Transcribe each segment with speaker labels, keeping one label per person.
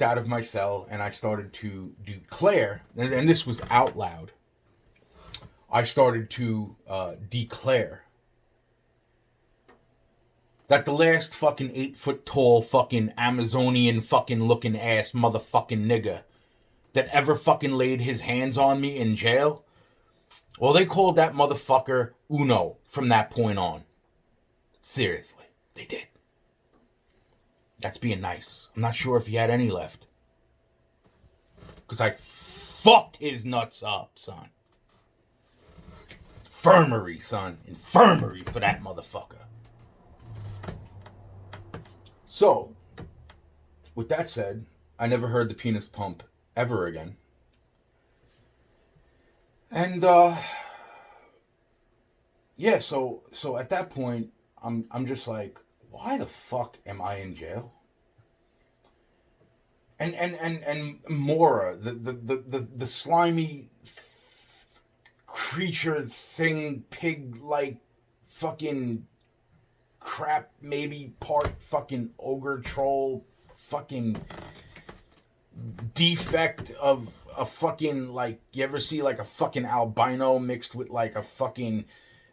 Speaker 1: out of my cell and I started to declare, and this was out loud. I started to declare that the last fucking 8 foot tall fucking Amazonian fucking looking ass motherfucking nigga that ever fucking laid his hands on me in jail, well, they called that motherfucker Uno from that point on. Seriously, they did. That's being nice. I'm not sure if he had any left. Because I fucked his nuts up, son. Infirmary, son. Infirmary for that motherfucker. So, with that said, I never heard the penis pump ever again. And, yeah, so at that point, I'm just like, why the fuck am I in jail? And Mora, the slimy creature thing, pig-like fucking crap, maybe part fucking ogre troll, fucking defect of a fucking, like, you ever see like a fucking albino mixed with like a fucking,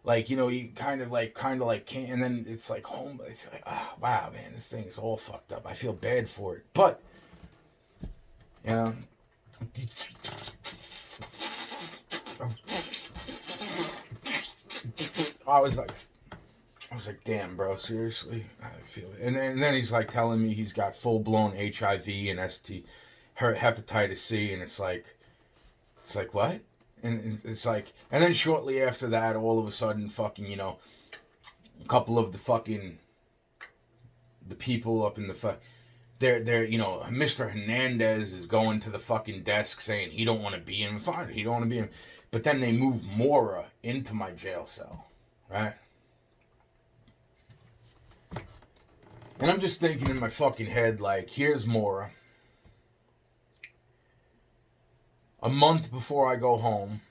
Speaker 1: like, you know, you kind of like can't, and then it's like home, it's like, oh, wow, man, this thing is all fucked up. I feel bad for it, but, you know, I was like, damn, bro, seriously? I feel it. And then he's like telling me he's got full-blown HIV and hepatitis C, and it's like, what? And it's like, and then shortly after that, all of a sudden, fucking, you know, a couple of the people up in the they're, you know, Mr. Hernandez is going to the fucking desk saying he don't want to be in. Fine, he don't want to be in. But then they move Mora into my jail cell, right? And I'm just thinking in my fucking head, like, here's Mora. A month before I go home,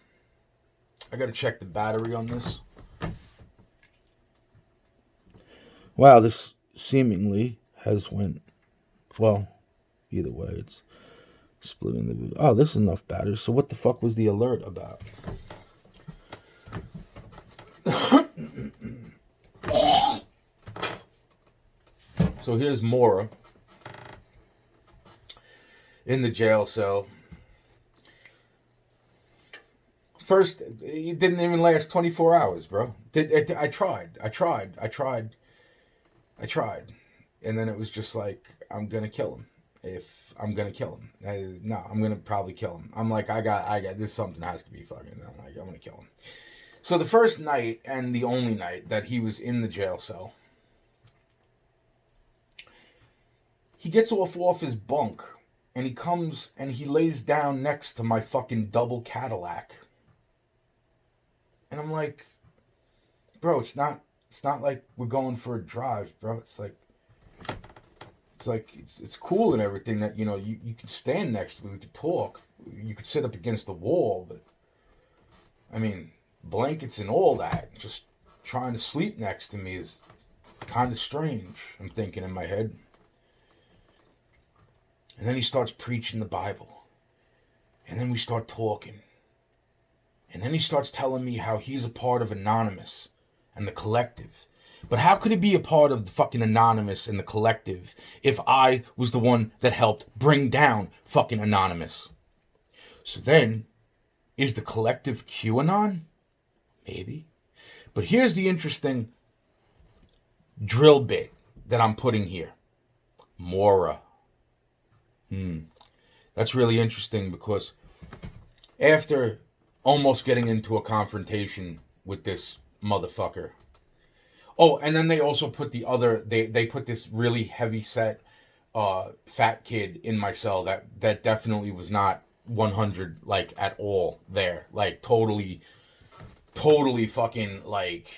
Speaker 1: I gotta check the battery on this. Wow, this seemingly has went, well, either way, it's splitting the video. Oh, this is enough battery. So what the fuck was the alert about? So here's Mora in the jail cell. First, it didn't even last 24 hours, bro. I tried. And then it was just like, I'm going to kill him. I'm going to probably kill him. I'm like, I got, this something has to be fucking, I'm going to kill him. So the first night and the only night that he was in the jail cell, he gets off his bunk and he comes and he lays down next to my fucking double Cadillac. And I'm like, bro, it's not like we're going for a drive, bro. It's cool and everything that, you know, you can stand next to me, we could talk, you could sit up against the wall, but I mean, blankets and all that, just trying to sleep next to me is kind of strange, I'm thinking in my head. And then he starts preaching the Bible. And then we start talking. And then he starts telling me how he's a part of Anonymous and the collective. But how could he be a part of the fucking Anonymous and the collective if I was the one that helped bring down fucking Anonymous? So then, is the collective QAnon? Maybe. But here's the interesting drill bit that I'm putting here. Mora. That's really interesting because after almost getting into a confrontation with this motherfucker. Oh, and then they also put they put this really heavy set fat kid in my cell that definitely was not 100 like at all there. Like totally fucking like,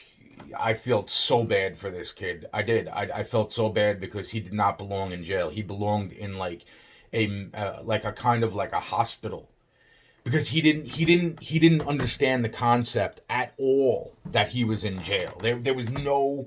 Speaker 1: I felt so bad for this kid. I did. I felt so bad because he did not belong in jail. He belonged in like a kind of like a hospital. Because he didn't understand the concept at all that he was in jail. There was no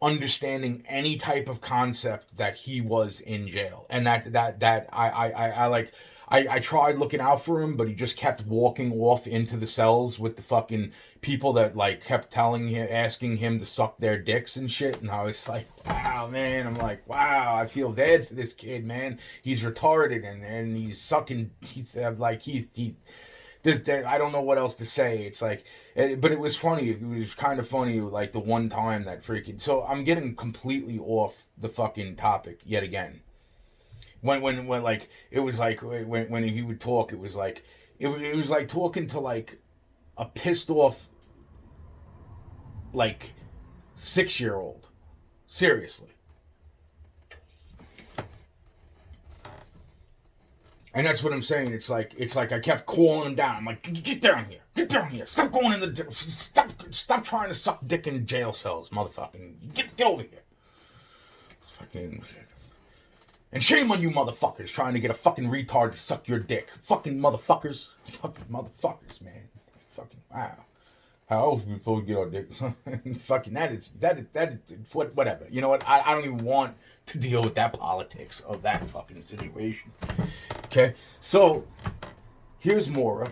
Speaker 1: understanding any type of concept that he was in jail, and that I like. I tried looking out for him, but he just kept walking off into the cells with the fucking people that like kept telling him, asking him to suck their dicks and shit. And I was like, wow, man. I'm like, wow, I feel bad for this kid, man. He's retarded and he's sucking. He's like he I don't know what else to say. It's like, but it was funny. It was kind of funny, like the one time that freaking. So I'm getting completely off the fucking topic yet again. When like it was like when he would talk, it was like it was like talking to like a pissed off like 6-year-old. Seriously. And that's what I'm saying. It's like I kept calling him down. I'm like, get down here, stop going in the, stop trying to suck dick in jail cells, motherfucking, get over here. Fucking, and shame on you motherfuckers trying to get a fucking retard to suck your dick. Fucking motherfuckers, man. Fucking wow. How else we supposed to get our dick? Fucking that is whatever. You know what? I don't even want to deal with that politics of that fucking situation. Okay, so here's Mora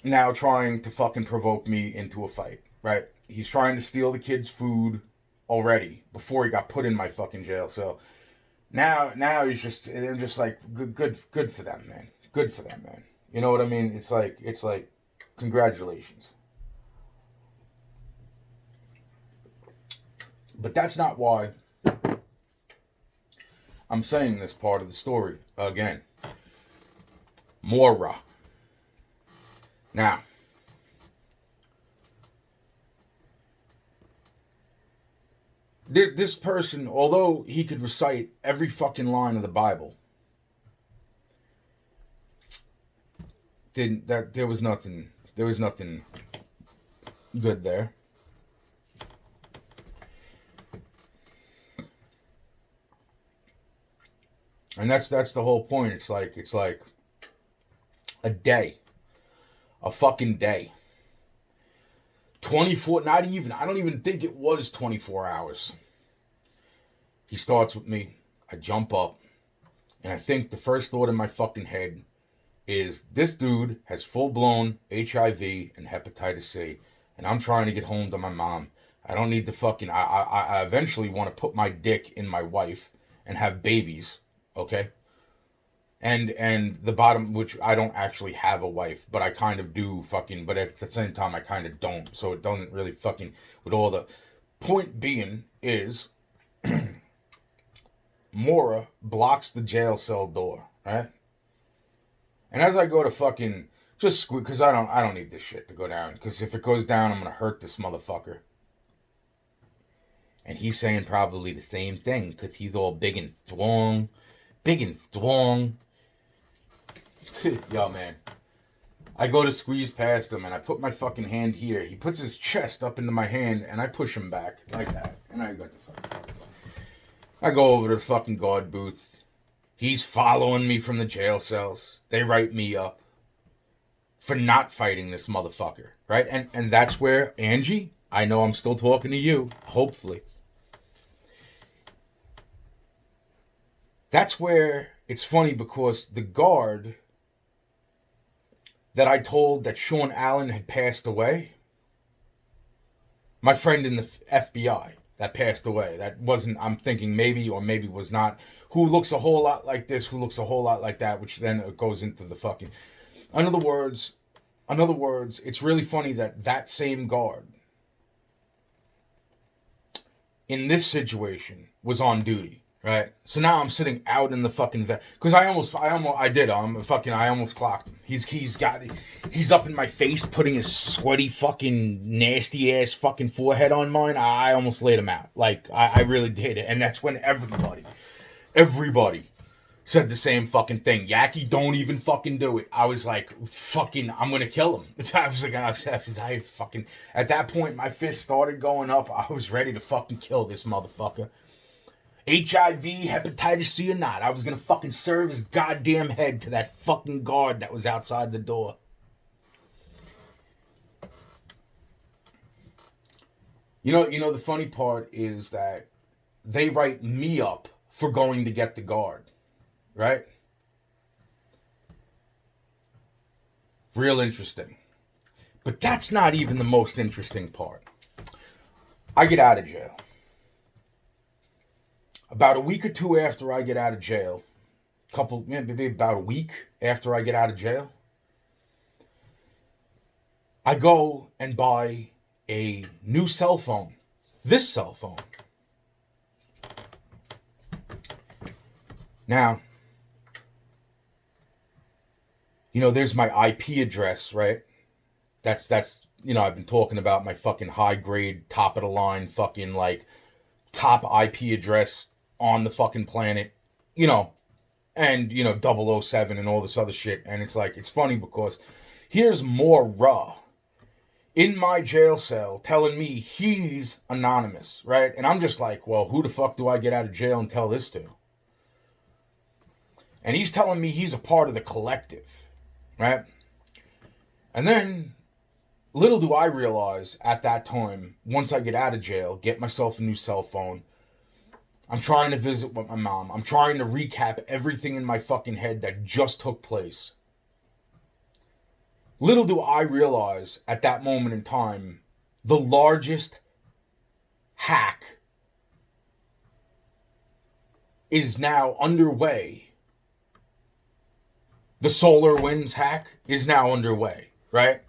Speaker 1: now trying to fucking provoke me into a fight, right? He's trying to steal the kid's food already before he got put in my fucking jail. So now he's just, I'm just like, good for them, man. Good for them, man. You know what I mean? It's like, congratulations. But that's not why I'm saying this part of the story again. Mora. Now, this person, although he could recite every fucking line of the Bible, there was nothing good there. And that's the whole point. It's like a day. A fucking day. 24, not even, I don't even think it was 24 hours. He starts with me. I jump up. And I think the first thought in my fucking head is, this dude has full-blown HIV and hepatitis C. And I'm trying to get home to my mom. I don't need to fucking, I eventually want to put my dick in my wife and have babies. Okay? And the bottom, which I don't actually have a wife, but I kind of do fucking, but at the same time I kind of don't, so it doesn't really fucking, with all the, point being is, Mora blocks the jail cell door, right? And as I go to fucking, just squeak, because I don't need this shit to go down, because if it goes down, I'm going to hurt this motherfucker. And he's saying probably the same thing, because he's all big and strong. Yo, man. I go to squeeze past him, and I put my fucking hand here. He puts his chest up into my hand, and I push him back like that. And I got the fuck. I go over to the fucking guard booth. He's following me from the jail cells. They write me up for not fighting this motherfucker, right? And that's where, Angie, I know I'm still talking to you, hopefully. That's where it's funny, because the guard that I told that Sean Allen had passed away, my friend in the FBI that passed away, that wasn't, I'm thinking maybe or maybe was not, who looks a whole lot like this, who looks a whole lot like that, which then goes into the fucking, in other words, it's really funny that same guard in this situation was on duty. Right, so now I'm sitting out in the fucking because I almost clocked him. He's up in my face, putting his sweaty fucking nasty ass fucking forehead on mine. I almost laid him out, like I really did it, and that's when everybody said the same fucking thing. Yaki, don't even fucking do it. I was like, fucking, I'm gonna kill him. I fucking, at that point, my fist started going up. I was ready to fucking kill this motherfucker. HIV, hepatitis C or not, I was gonna fucking serve his goddamn head to that fucking guard that was outside the door. You know, the funny part is that they write me up for going to get the guard, right? Real interesting. But that's not even the most interesting part. I get out of jail. About a week or two after I get out of jail, maybe about a week after I get out of jail, I go and buy a new cell phone. This cell phone. Now, there's my IP address, right? That's I've been talking about my fucking high grade, top of the line, fucking like top IP address on the fucking planet, and 007 and all this other shit. And it's funny because here's more raw in my jail cell telling me he's anonymous, right? And I'm just like, well, who the fuck do I get out of jail and tell this to? And he's telling me he's a part of the collective, right? And then, little do I realize at that time, once I get out of jail, get myself a new cell phone, I'm trying to visit with my mom. I'm trying to recap everything in my fucking head that just took place. Little do I realize at that moment in time, the largest hack is now underway. The SolarWinds hack is now underway, right?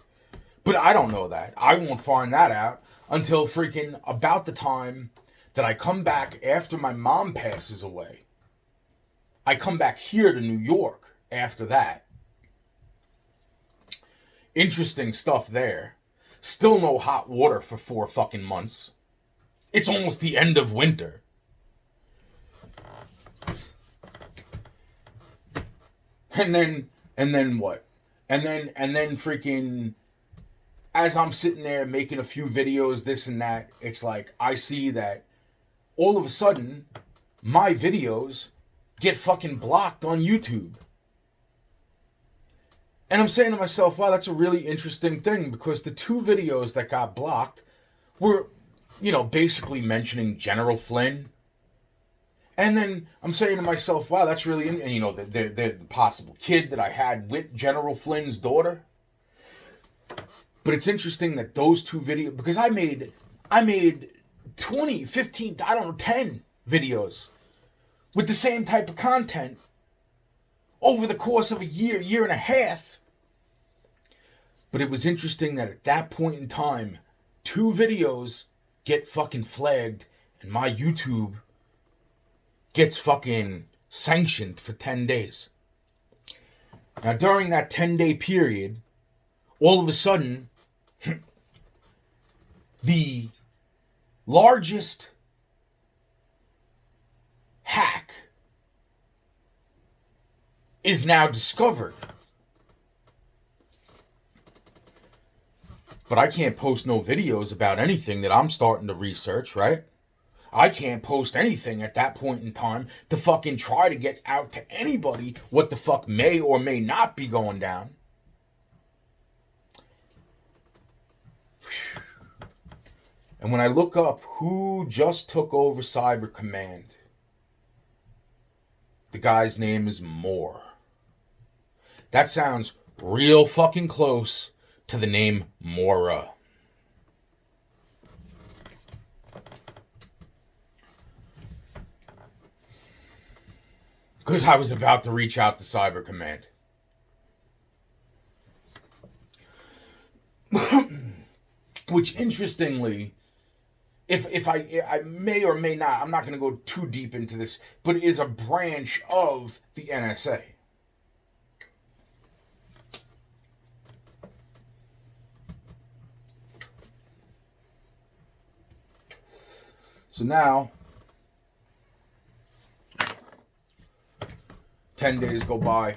Speaker 1: But I don't know that. I won't find that out until freaking about the time that I come back after my mom passes away. I come back here to New York after that. Interesting stuff there. Still no hot water for 4 fucking months. It's almost the end of winter. And then what? And then freaking, as I'm sitting there making a few videos, this and that, it's like I see that all of a sudden my videos get fucking blocked on YouTube. And I'm saying to myself, wow, that's a really interesting thing, because the 2 videos that got blocked were, basically mentioning General Flynn. And then I'm saying to myself, wow, that's really... And, the possible kid that I had with General Flynn's daughter. But it's interesting that those 2 videos... Because I made 20, 15, 10 videos with the same type of content over the course of a year and a half. But it was interesting that at that point in time, 2 videos get fucking flagged and my YouTube gets fucking sanctioned for 10 days. Now, during that 10-day period, all of a sudden, the largest hack is now discovered. But I can't post no videos about anything that I'm starting to research, right? I can't post anything at that point in time to fucking try to get out to anybody what the fuck may or may not be going down. And when I look up who just took over Cyber Command, the guy's name is Moore. That sounds real fucking close to the name Mora. Because I was about to reach out to Cyber Command. Which, interestingly, if I may or may not, I'm not going to go too deep into this, but it is a branch of the NSA. So now, 10 days go by,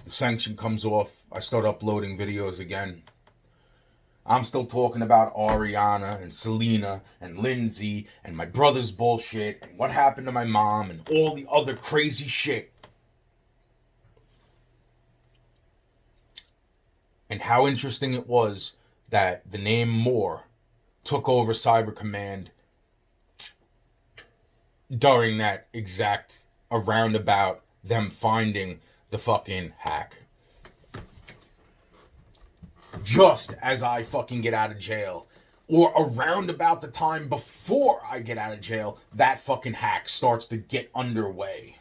Speaker 1: the sanction comes off, I start uploading videos again. I'm still talking about Ariana and Selena and Lindsay and my brother's bullshit and what happened to my mom and all the other crazy shit. And how interesting it was that the name Moore took over Cyber Command during that exact around about them finding the fucking hack. Just as I fucking get out of jail, or around about the time before I get out of jail, that fucking hack starts to get underway.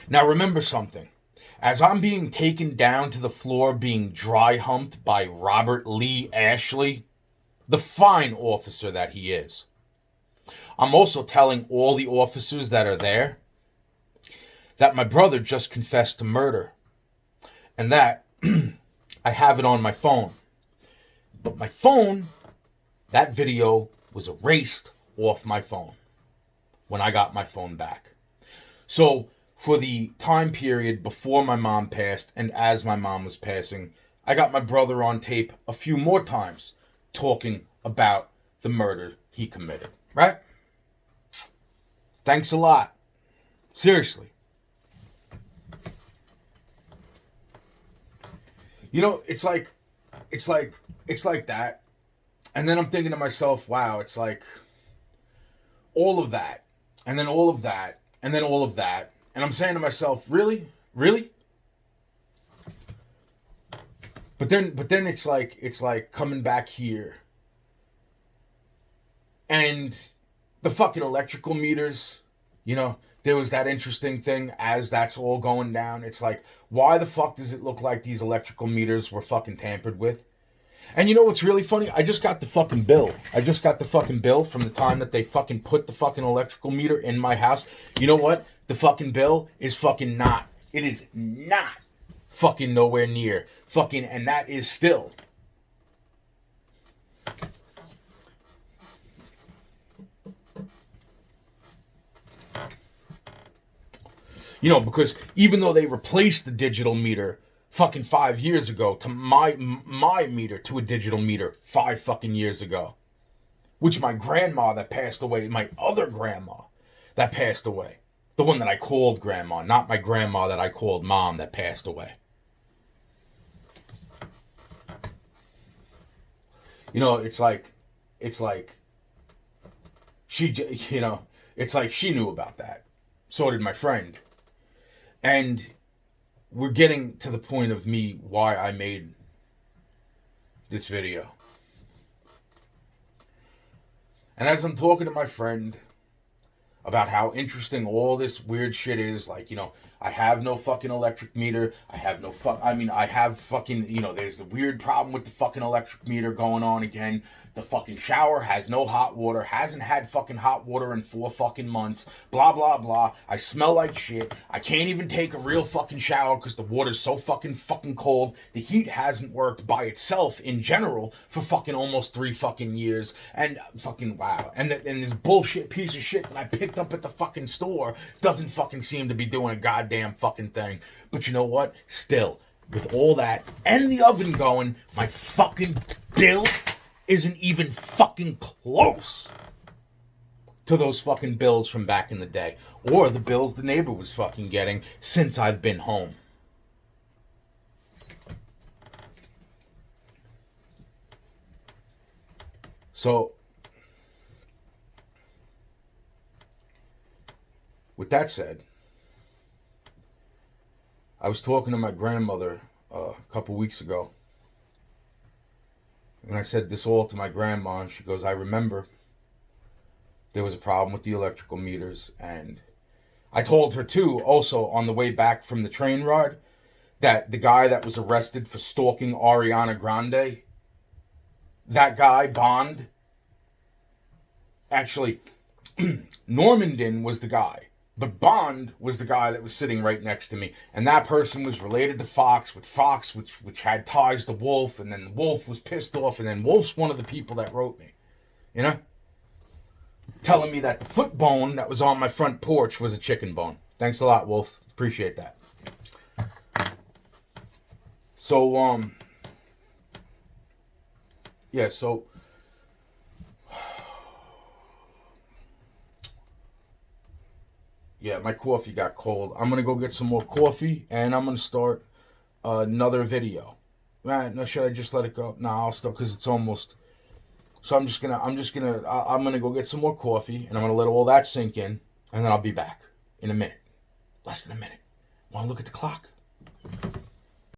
Speaker 1: Now remember something. As I'm being taken down to the floor, being dry humped by Robert Lee Ashley, the fine officer that he is, I'm also telling all the officers that are there that my brother just confessed to murder, and that I have it on my phone. But my phone, that video was erased off my phone when I got my phone back. So for the time period before my mom passed and as my mom was passing, I got my brother on tape a few more times talking about the murder he committed, right? Thanks a lot. Seriously. You know, it's like that. And then I'm thinking to myself, wow, it's like all of that, and then all of that, and then all of that. And I'm saying to myself, really? Really? But then it's like coming back here. And the fucking electrical meters, you know, there was that interesting thing as that's all going down. It's like, why the fuck does it look like these electrical meters were fucking tampered with? And you know what's really funny? I just got the fucking bill. I just got the fucking bill from the time that they fucking put the fucking electrical meter in my house. You know what? The fucking bill is fucking not. It is not fucking nowhere near. Fucking, and that is still. You know, because even though they replaced the digital meter fucking 5 years ago to my meter to a digital meter 5 fucking years ago, which my grandma that passed away, my other grandma that passed away, the one that I called grandma, not my grandma that I called mom that passed away. You know, it's like she, you know, it's like she knew about that. So did my friend. And we're getting to the point of me why I made this video. And as I'm talking to my friend about how interesting all this weird shit is, like, you know, I have no fucking electric meter. I have fucking, you know, there's the weird problem with the fucking electric meter going on again. The fucking shower has no hot water, hasn't had fucking hot water in 4 fucking months, blah, blah, blah. I smell like shit. I can't even take a real fucking shower because the water's so fucking cold. The heat hasn't worked by itself in general for fucking almost 3 fucking years. And fucking wow. And this bullshit piece of shit that I picked up at the fucking store doesn't fucking seem to be doing a goddamn fucking thing. But you know what? Still, with all that and the oven going, my fucking bill isn't even fucking close to those fucking bills from back in the day. Or the bills the neighbor was fucking getting since I've been home. So, with that said, I was talking to my grandmother a couple weeks ago. And I said this all to my grandma, and she goes, I remember there was a problem with the electrical meters. And I told her, too, also on the way back from the train ride, that the guy that was arrested for stalking Ariana Grande, that guy, Bond, actually, Normandin was the guy. But Bond was the guy that was sitting right next to me. And that person was related to Fox, with Fox, which had ties to Wolf. And then Wolf was pissed off. And then Wolf's one of the people that wrote me. You know? Telling me that the foot bone that was on my front porch was a chicken bone. Thanks a lot, Wolf. Appreciate that. So, yeah, so... Yeah, my coffee got cold. I'm going to go get some more coffee, and I'm going to start another video. Man, no, should I just let it go? No, I'll start, because it's almost So I'm gonna go get some more coffee, and I'm gonna let all that sink in, and then I'll be back in a minute, less than a minute. Want to look at the clock?